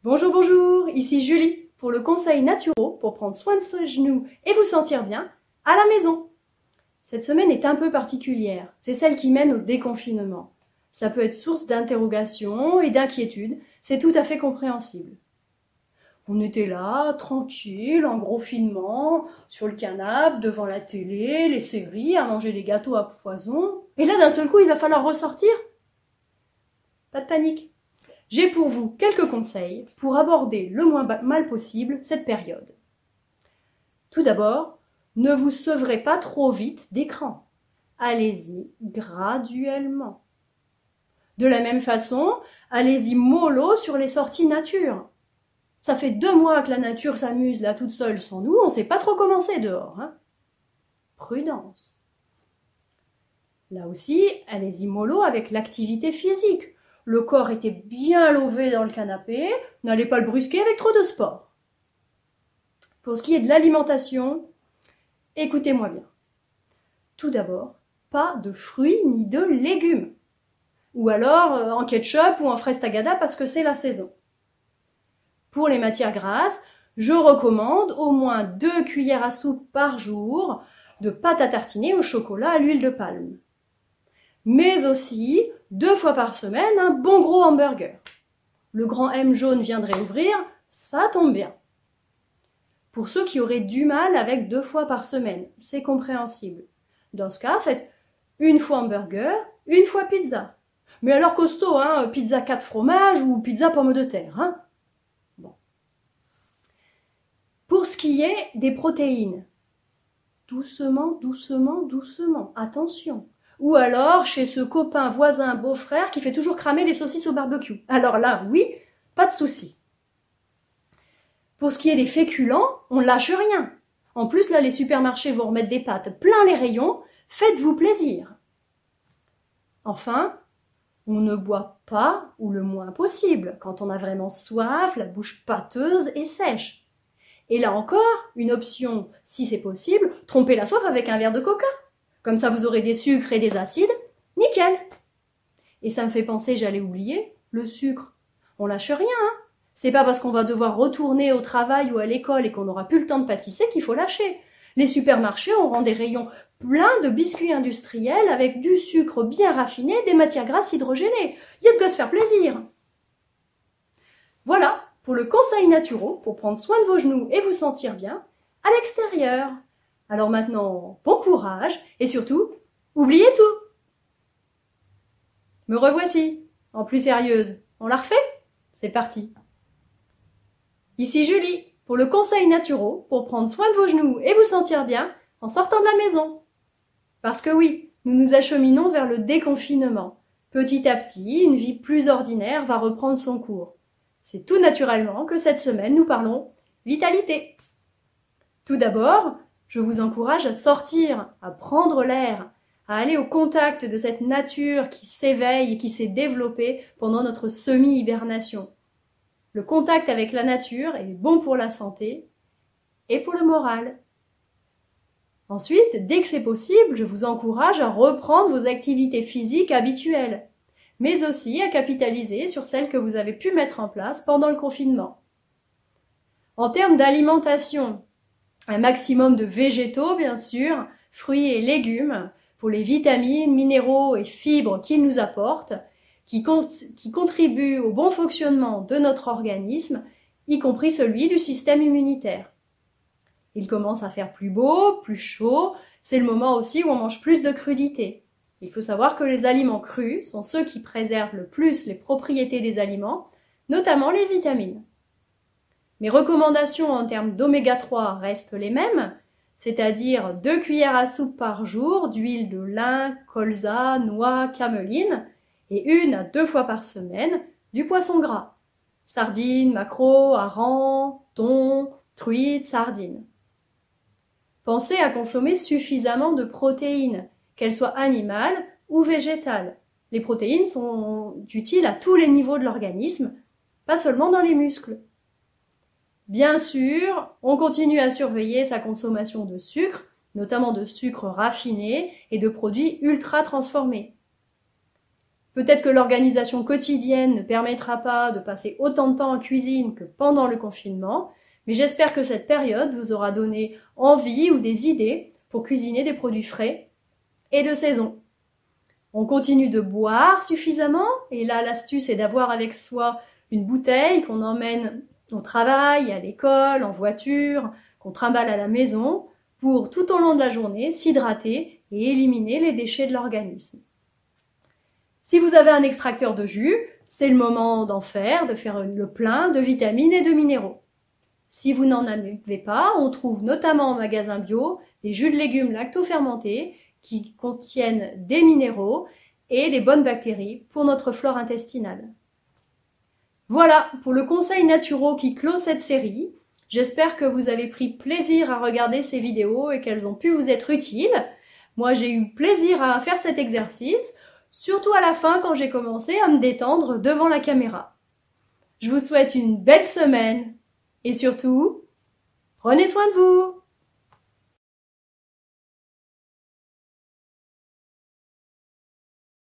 Bonjour, bonjour, ici Julie pour le conseil naturel pour prendre soin de ses genoux et vous sentir bien à la maison. Cette semaine est un peu particulière, c'est celle qui mène au déconfinement. Ça peut être source d'interrogation et d'inquiétude, c'est tout à fait compréhensible. On était là, tranquille, en gros confinement, sur le canapé, devant la télé, les séries, à manger des gâteaux à poison. Et là, d'un seul coup, il va falloir ressortir. Pas de panique. J'ai pour vous quelques conseils pour aborder le moins mal possible cette période. Tout d'abord, ne vous sevrez pas trop vite d'écran. Allez-y graduellement. De la même façon, allez-y mollo sur les sorties nature. Ça fait 2 mois que la nature s'amuse là toute seule sans nous, on ne sait pas trop comment c'est dehors. Prudence. Là aussi, allez-y mollo avec l'activité physique. Le corps était bien lové dans le canapé, n'allez pas le brusquer avec trop de sport. Pour ce qui est de l'alimentation, écoutez-moi bien. Tout d'abord, pas de fruits ni de légumes. Ou alors en ketchup ou en fraise tagada parce que c'est la saison. Pour les matières grasses, je recommande au moins 2 cuillères à soupe par jour de pâte à tartiner au chocolat à l'huile de palme. Mais aussi 2 fois par semaine un bon gros hamburger. Le grand M jaune vient de réouvrir, ça tombe bien. Pour ceux qui auraient du mal avec 2 fois par semaine, c'est compréhensible. Dans ce cas, faites 1 fois hamburger, 1 fois pizza. Mais alors costaud, pizza 4 fromages ou pizza pommes de terre. Bon. Pour ce qui est des protéines, doucement, doucement, doucement, attention. Ou alors chez ce copain, voisin, beau-frère qui fait toujours cramer les saucisses au barbecue. Alors là, oui, pas de souci. Pour ce qui est des féculents, on lâche rien. En plus, là, les supermarchés vont remettre des pâtes plein les rayons. Faites-vous plaisir. Enfin, on ne boit pas ou le moins possible quand on a vraiment soif, la bouche pâteuse et sèche. Et là encore, une option, si c'est possible, trompez la soif avec un verre de coca. Comme ça, vous aurez des sucres et des acides. Nickel. Et ça me fait penser, j'allais oublier, le sucre. On lâche rien, C'est pas parce qu'on va devoir retourner au travail ou à l'école et qu'on n'aura plus le temps de pâtisser qu'il faut lâcher. Les supermarchés auront des rayons pleins de biscuits industriels avec du sucre bien raffiné, des matières grasses hydrogénées. Il y a de quoi se faire plaisir. Voilà pour le conseil naturel pour prendre soin de vos genoux et vous sentir bien à l'extérieur. Alors maintenant, bon courage et surtout, oubliez tout. Me revoici, en plus sérieuse. On la refait? C'est parti. Ici Julie, pour le conseil naturel pour prendre soin de vos genoux et vous sentir bien en sortant de la maison. Parce que oui, nous nous acheminons vers le déconfinement. Petit à petit, une vie plus ordinaire va reprendre son cours. C'est tout naturellement que cette semaine, nous parlons vitalité. Tout d'abord, je vous encourage à sortir, à prendre l'air, à aller au contact de cette nature qui s'éveille et qui s'est développée pendant notre semi-hibernation. Le contact avec la nature est bon pour la santé et pour le moral. Ensuite, dès que c'est possible, je vous encourage à reprendre vos activités physiques habituelles, mais aussi à capitaliser sur celles que vous avez pu mettre en place pendant le confinement. En termes d'alimentation, un maximum de végétaux, bien sûr, fruits et légumes, pour les vitamines, minéraux et fibres qu'ils nous apportent, qui contribuent au bon fonctionnement de notre organisme, y compris celui du système immunitaire. Il commence à faire plus beau, plus chaud, c'est le moment aussi où on mange plus de crudités. Il faut savoir que les aliments crus sont ceux qui préservent le plus les propriétés des aliments, notamment les vitamines. Mes recommandations en termes d'oméga 3 restent les mêmes, c'est-à-dire 2 cuillères à soupe par jour d'huile de lin, colza, noix, cameline, et 1 à 2 fois par semaine du poisson gras. Sardines, maquereaux, harengs, thon, truites, sardines. Pensez à consommer suffisamment de protéines, qu'elles soient animales ou végétales. Les protéines sont utiles à tous les niveaux de l'organisme, pas seulement dans les muscles. Bien sûr, on continue à surveiller sa consommation de sucre, notamment de sucre raffiné et de produits ultra transformés. Peut-être que l'organisation quotidienne ne permettra pas de passer autant de temps en cuisine que pendant le confinement, mais j'espère que cette période vous aura donné envie ou des idées pour cuisiner des produits frais et de saison. On continue de boire suffisamment, et là l'astuce est d'avoir avec soi une bouteille qu'on emmène au travail, à l'école, en voiture, qu'on trimballe à la maison, pour tout au long de la journée s'hydrater et éliminer les déchets de l'organisme. Si vous avez un extracteur de jus, c'est le moment d'en faire, de faire le plein de vitamines et de minéraux. Si vous n'en avez pas, on trouve notamment en magasin bio des jus de légumes lacto-fermentés qui contiennent des minéraux et des bonnes bactéries pour notre flore intestinale. Voilà pour le conseil naturel qui clôt cette série. J'espère que vous avez pris plaisir à regarder ces vidéos et qu'elles ont pu vous être utiles. Moi, j'ai eu plaisir à faire cet exercice, surtout à la fin quand j'ai commencé à me détendre devant la caméra. Je vous souhaite une belle semaine et surtout, prenez soin de vous!